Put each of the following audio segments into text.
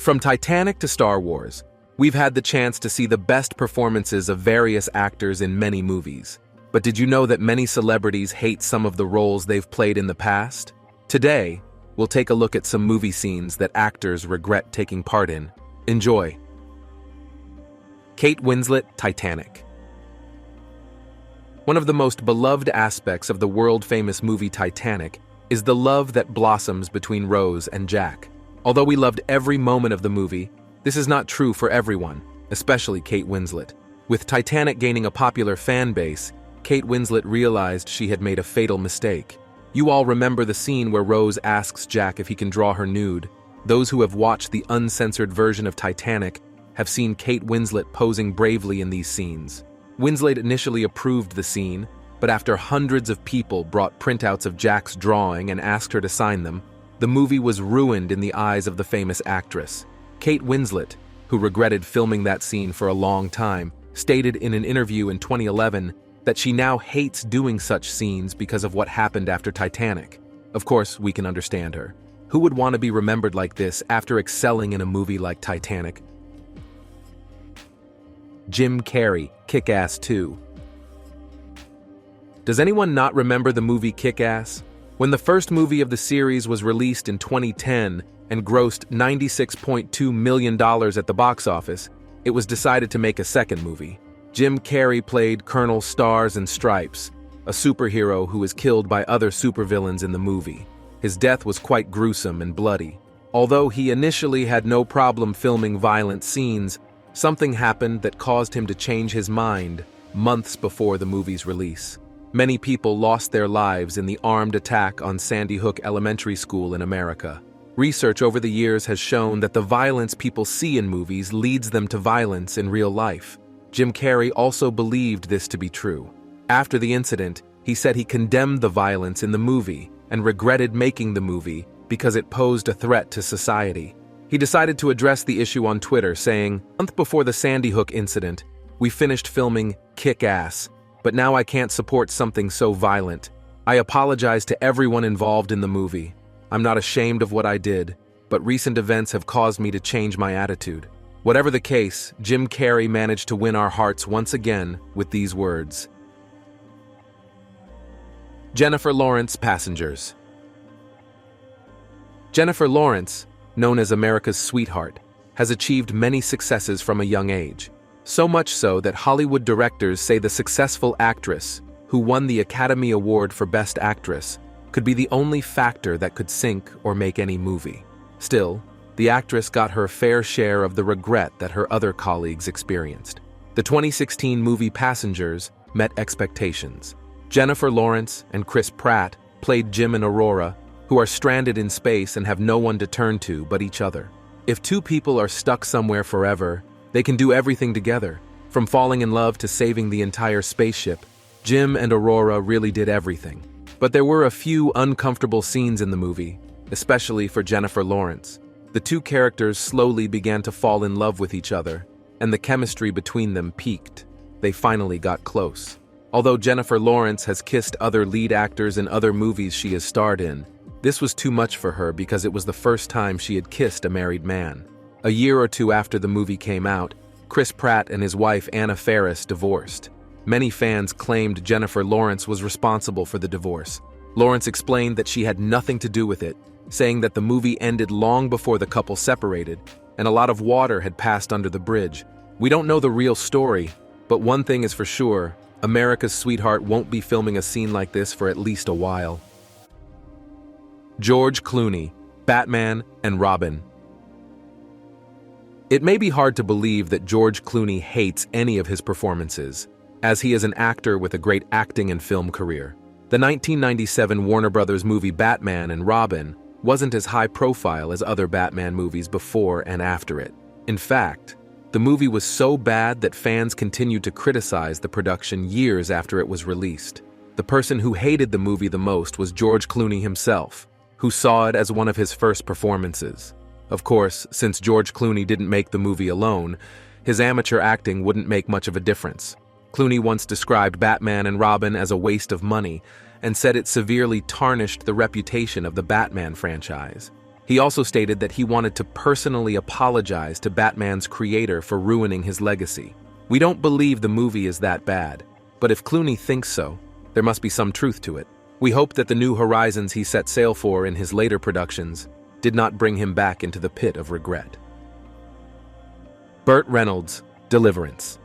From Titanic to Star Wars, we've had the chance to see the best performances of various actors in many movies. But did you know that many celebrities hate some of the roles they've played in the past? Today, we'll take a look at some movie scenes that actors regret taking part in. Enjoy. Kate Winslet, Titanic. One of the most beloved aspects of the world-famous movie Titanic is the love that blossoms between Rose and Jack. Although we loved every moment of the movie, this is not true for everyone, especially Kate Winslet. With Titanic gaining a popular fan base, Kate Winslet realized she had made a fatal mistake. You all remember the scene where Rose asks Jack if he can draw her nude. Those who have watched the uncensored version of Titanic have seen Kate Winslet posing bravely in these scenes. Winslet initially approved the scene, but after hundreds of people brought printouts of Jack's drawing and asked her to sign them, the movie was ruined in the eyes of the famous actress. Kate Winslet, who regretted filming that scene for a long time, stated in an interview in 2011 that she now hates doing such scenes because of what happened after Titanic. Of course, we can understand her. Who would want to be remembered like this after excelling in a movie like Titanic? Jim Carrey, Kick-Ass 2. Does anyone not remember the movie Kick-Ass? When the first movie of the series was released in 2010 and grossed $96.2 million at the box office, it was decided to make a second movie. Jim Carrey played Colonel Stars and Stripes, a superhero who was killed by other supervillains in the movie. His death was quite gruesome and bloody. Although he initially had no problem filming violent scenes, something happened that caused him to change his mind months before the movie's release. Many people lost their lives in the armed attack on Sandy Hook Elementary School in America. Research over the years has shown that the violence people see in movies leads them to violence in real life. Jim Carrey also believed this to be true. After the incident, he said he condemned the violence in the movie and regretted making the movie because it posed a threat to society. He decided to address the issue on Twitter, saying, "A month before the Sandy Hook incident, we finished filming Kick-Ass, but now I can't support something so violent. I apologize to everyone involved in the movie. I'm not ashamed of what I did, but recent events have caused me to change my attitude." Whatever the case, Jim Carrey managed to win our hearts once again with these words. Jennifer Lawrence, Passengers. Jennifer Lawrence, known as America's sweetheart, has achieved many successes from a young age. So much so that Hollywood directors say the successful actress, who won the Academy Award for Best Actress, could be the only factor that could sink or make any movie. Still, the actress got her fair share of the regret that her other colleagues experienced. The 2016 movie Passengers met expectations. Jennifer Lawrence and Chris Pratt played Jim and Aurora, who are stranded in space and have no one to turn to but each other. If two people are stuck somewhere forever, they can do everything together, from falling in love to saving the entire spaceship. Jim and Aurora really did everything. But there were a few uncomfortable scenes in the movie, especially for Jennifer Lawrence. The two characters slowly began to fall in love with each other, and the chemistry between them peaked. They finally got close. Although Jennifer Lawrence has kissed other lead actors in other movies she has starred in, this was too much for her because it was the first time she had kissed a married man. A year or two after the movie came out, Chris Pratt and his wife Anna Faris divorced. Many fans claimed Jennifer Lawrence was responsible for the divorce. Lawrence explained that she had nothing to do with it, saying that the movie ended long before the couple separated, and a lot of water had passed under the bridge. We don't know the real story, but one thing is for sure, America's sweetheart won't be filming a scene like this for at least a while. George Clooney, Batman and Robin. It may be hard to believe that George Clooney hates any of his performances, as he is an actor with a great acting and film career. The 1997 Warner Brothers movie Batman and Robin wasn't as high profile as other Batman movies before and after it. In fact, the movie was so bad that fans continued to criticize the production years after it was released. The person who hated the movie the most was George Clooney himself, who saw it as one of his first performances. Of course, since George Clooney didn't make the movie alone, his amateur acting wouldn't make much of a difference. Clooney once described Batman and Robin as a waste of money and said it severely tarnished the reputation of the Batman franchise. He also stated that he wanted to personally apologize to Batman's creator for ruining his legacy. We don't believe the movie is that bad, but if Clooney thinks so, there must be some truth to it. We hope that the new horizons he set sail for in his later productions did not bring him back into the pit of regret. Burt Reynolds, Deliverance.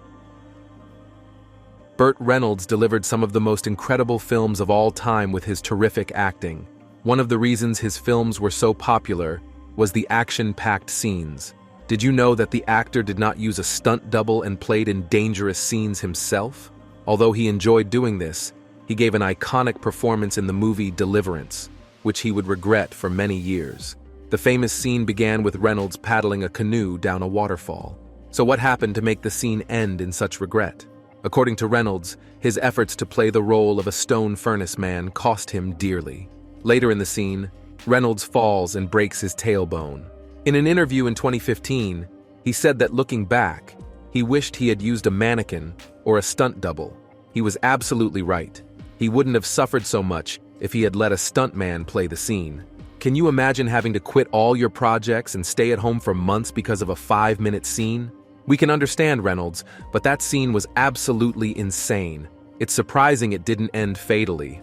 Burt Reynolds delivered some of the most incredible films of all time with his terrific acting. One of the reasons his films were so popular was the action-packed scenes. Did you know that the actor did not use a stunt double and played in dangerous scenes himself? Although he enjoyed doing this, he gave an iconic performance in the movie Deliverance, which he would regret for many years. The famous scene began with Reynolds paddling a canoe down a waterfall. So what happened to make the scene end in such regret? According to Reynolds, his efforts to play the role of a stone furnace man cost him dearly. Later in the scene, Reynolds falls and breaks his tailbone. In an interview in 2015, he said that looking back, he wished he had used a mannequin or a stunt double. He was absolutely right. He wouldn't have suffered so much if he had let a stuntman play the scene. Can you imagine having to quit all your projects and stay at home for months because of a 5-minute scene? We can understand Reynolds, but that scene was absolutely insane. It's surprising it didn't end fatally.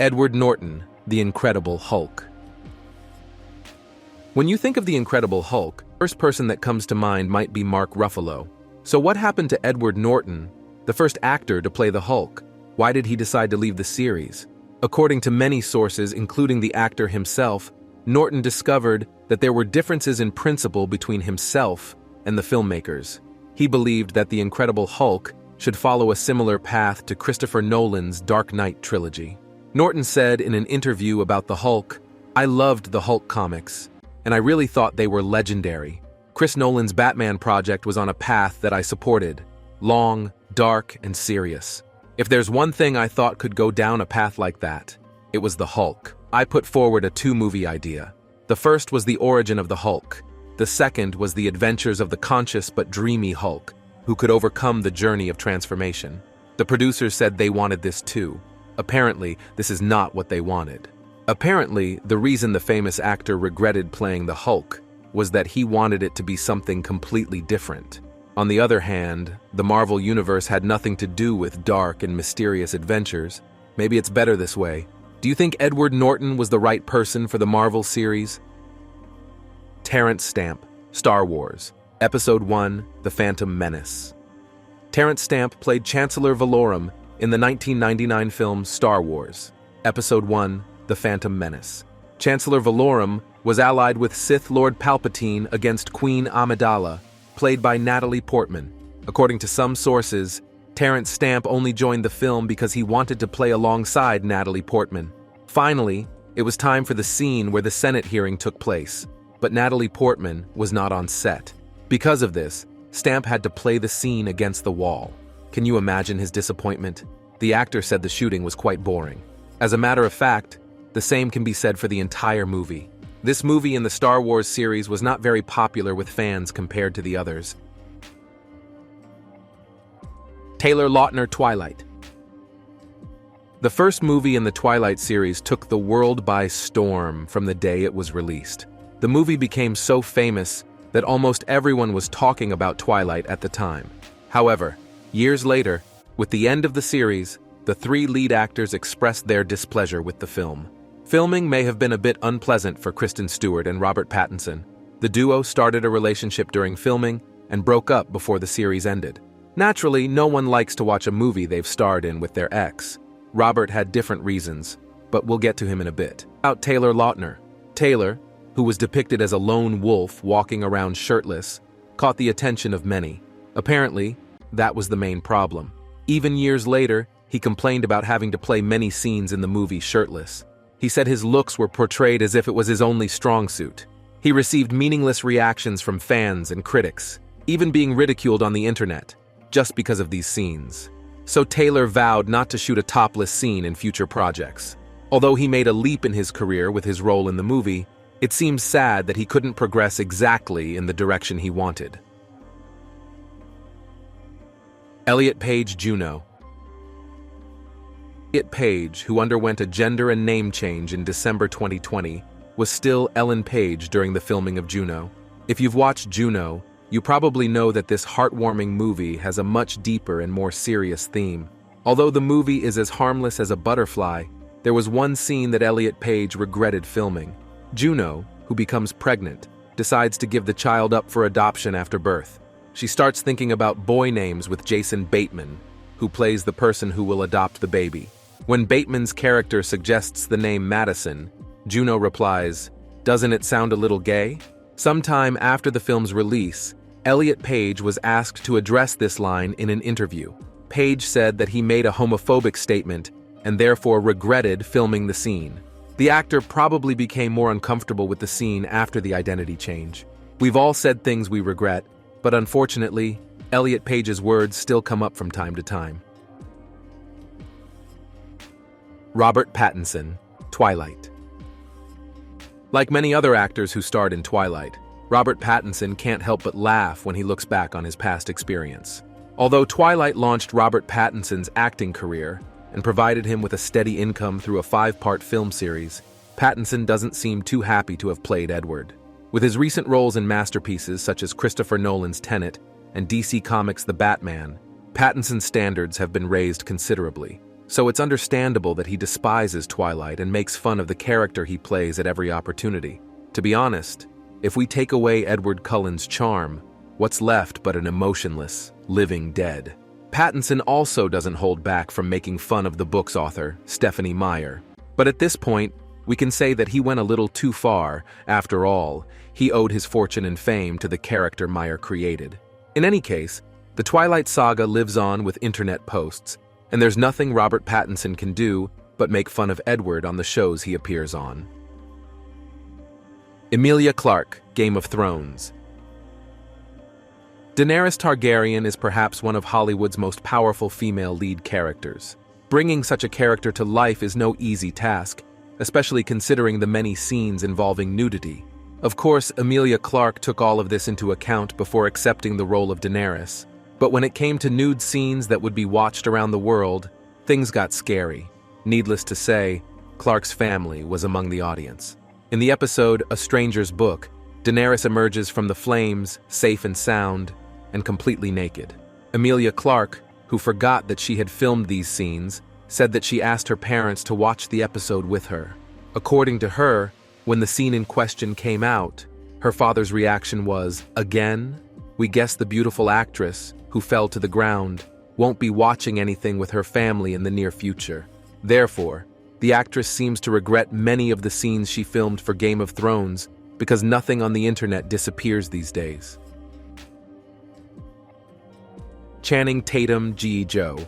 Edward Norton, The Incredible Hulk. When you think of The Incredible Hulk, the first person that comes to mind might be Mark Ruffalo. So what happened to Edward Norton, the first actor to play the Hulk? Why did he decide to leave the series? According to many sources, including the actor himself, Norton discovered that there were differences in principle between himself and the filmmakers. He believed that The Incredible Hulk should follow a similar path to Christopher Nolan's Dark Knight trilogy. Norton said in an interview about the Hulk, "I loved the Hulk comics, and I really thought they were legendary. Chris Nolan's Batman project was on a path that I supported, long, dark, and serious. If there's one thing I thought could go down a path like that, it was the Hulk. I put forward a 2-movie idea. The first was the origin of the Hulk. The second was the adventures of the conscious but dreamy Hulk, who could overcome the journey of transformation. The producers said they wanted this too. Apparently, this is not what they wanted. Apparently, the reason the famous actor regretted playing the Hulk was that he wanted it to be something completely different. On the other hand, the Marvel Universe had nothing to do with dark and mysterious adventures. Maybe it's better this way. Do you think Edward Norton was the right person for the Marvel series? Terrence Stamp, Star Wars, Episode 1, The Phantom Menace. Terrence Stamp played Chancellor Valorum in the 1999 film Star Wars, Episode 1, The Phantom Menace. Chancellor Valorum was allied with Sith Lord Palpatine against Queen Amidala, played by Natalie Portman. According to some sources, Terrence Stamp only joined the film because he wanted to play alongside Natalie Portman. Finally, it was time for the scene where the Senate hearing took place, but Natalie Portman was not on set. Because of this, Stamp had to play the scene against the wall. Can you imagine his disappointment? The actor said the shooting was quite boring. As a matter of fact, the same can be said for the entire movie. This movie in the Star Wars series was not very popular with fans compared to the others. Taylor Lautner, Twilight. The first movie in the Twilight series took the world by storm from the day it was released. The movie became so famous that almost everyone was talking about Twilight at the time. However, years later, with the end of the series, the 3 lead actors expressed their displeasure with the film. Filming may have been a bit unpleasant for Kristen Stewart and Robert Pattinson. The duo started a relationship during filming and broke up before the series ended. Naturally, no one likes to watch a movie they've starred in with their ex. Robert had different reasons, but we'll get to him in a bit. About Taylor Lautner. Taylor, who was depicted as a lone wolf walking around shirtless, caught the attention of many. Apparently, that was the main problem. Even years later, he complained about having to play many scenes in the movie shirtless. He said his looks were portrayed as if it was his only strong suit. He received meaningless reactions from fans and critics, even being ridiculed on the internet, just because of these scenes. So Taylor vowed not to shoot a topless scene in future projects. Although he made a leap in his career with his role in the movie, it seems sad that he couldn't progress exactly in the direction he wanted. Elliot Page, Juno. Elliot Page, who underwent a gender and name change in December 2020, was still Ellen Page during the filming of Juno. If you've watched Juno, you probably know that this heartwarming movie has a much deeper and more serious theme. Although the movie is as harmless as a butterfly, there was one scene that Elliot Page regretted filming. Juno, who becomes pregnant, decides to give the child up for adoption after birth. She starts thinking about boy names with Jason Bateman, who plays the person who will adopt the baby. When Bateman's character suggests the name Madison, Juno replies, "Doesn't it sound a little gay?" Sometime after the film's release, Elliot Page was asked to address this line in an interview. Page said that he made a homophobic statement and therefore regretted filming the scene. The actor probably became more uncomfortable with the scene after the identity change. We've all said things we regret, but unfortunately, Elliot Page's words still come up from time to time. Robert Pattinson, Twilight. Like many other actors who starred in Twilight, Robert Pattinson can't help but laugh when he looks back on his past experience. Although Twilight launched Robert Pattinson's acting career and provided him with a steady income through a 5-part film series, Pattinson doesn't seem too happy to have played Edward. With his recent roles in masterpieces such as Christopher Nolan's Tenet and DC Comics' The Batman, Pattinson's standards have been raised considerably. So it's understandable that he despises Twilight and makes fun of the character he plays at every opportunity. To be honest, if we take away Edward Cullen's charm, what's left but an emotionless, living dead? Pattinson also doesn't hold back from making fun of the book's author, Stephenie Meyer. But at this point, we can say that he went a little too far. After all, he owed his fortune and fame to the character Meyer created. In any case, the Twilight saga lives on with internet posts, and there's nothing Robert Pattinson can do but make fun of Edward on the shows he appears on. Emilia Clarke, Game of Thrones. Daenerys Targaryen is perhaps one of Hollywood's most powerful female lead characters. Bringing such a character to life is no easy task, especially considering the many scenes involving nudity. Of course, Emilia Clarke took all of this into account before accepting the role of Daenerys. But when it came to nude scenes that would be watched around the world, things got scary. Needless to say, Clarke's family was among the audience. In the episode A Stranger's Book, Daenerys emerges from the flames, safe and sound, and completely naked. Emilia Clarke, who forgot that she had filmed these scenes, said that she asked her parents to watch the episode with her. According to her, when the scene in question came out, her father's reaction was, "Again? We guess the beautiful actress, who fell to the ground, won't be watching anything with her family in the near future." Therefore, the actress seems to regret many of the scenes she filmed for Game of Thrones because nothing on the internet disappears these days. Channing Tatum, G. Joe.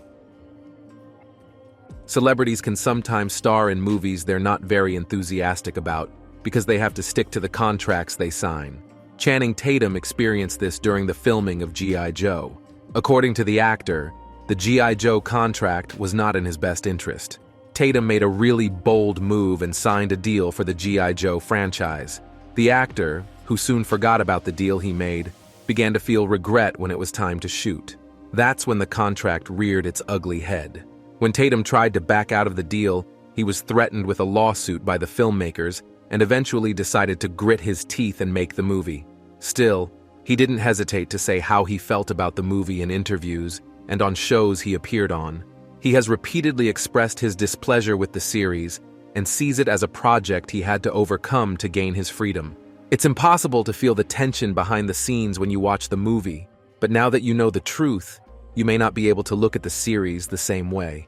Celebrities can sometimes star in movies they're not very enthusiastic about because they have to stick to the contracts they sign. Channing Tatum experienced this during the filming of G.I. Joe. According to the actor, the G.I. Joe contract was not in his best interest. Tatum made a really bold move and signed a deal for the G.I. Joe franchise. The actor, who soon forgot about the deal he made, began to feel regret when it was time to shoot. That's when the contract reared its ugly head. When Tatum tried to back out of the deal, he was threatened with a lawsuit by the filmmakers and eventually decided to grit his teeth and make the movie. Still, he didn't hesitate to say how he felt about the movie in interviews and on shows he appeared on. He has repeatedly expressed his displeasure with the series and sees it as a project he had to overcome to gain his freedom. It's impossible to feel the tension behind the scenes when you watch the movie, but now that you know the truth, you may not be able to look at the series the same way.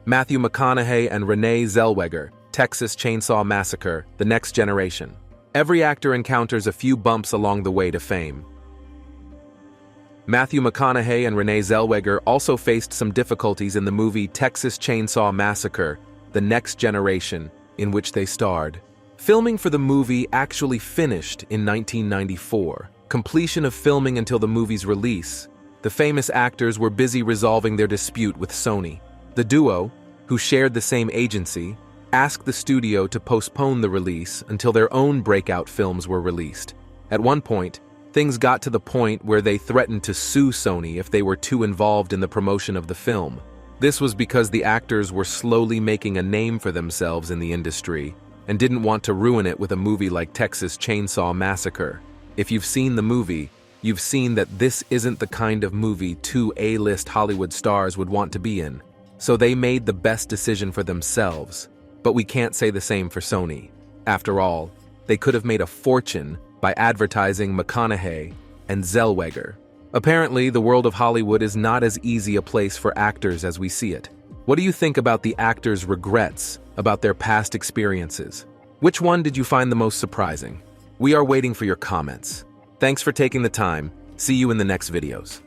Matthew McConaughey and Renee Zellweger, Texas Chainsaw Massacre, The Next Generation. Every actor encounters a few bumps along the way to fame. Matthew McConaughey and Renee Zellweger also faced some difficulties in the movie Texas Chainsaw Massacre, The Next Generation, in which they starred. Filming for the movie actually finished in 1994. Completion of filming until the movie's release. The famous actors were busy resolving their dispute with Sony. The duo, who shared the same agency, asked the studio to postpone the release until their own breakout films were released. At one point, things got to the point where they threatened to sue Sony if they were too involved in the promotion of the film. This was because the actors were slowly making a name for themselves in the industry, and didn't want to ruin it with a movie like Texas Chainsaw Massacre. If you've seen the movie, you've seen that this isn't the kind of movie two A-list Hollywood stars would want to be in. So they made the best decision for themselves. But we can't say the same for Sony. After all, they could have made a fortune by advertising McConaughey and Zellweger. Apparently, the world of Hollywood is not as easy a place for actors as we see it. What do you think about the actors' regrets about their past experiences? Which one did you find the most surprising? We are waiting for your comments. Thanks for taking the time. See you in the next videos.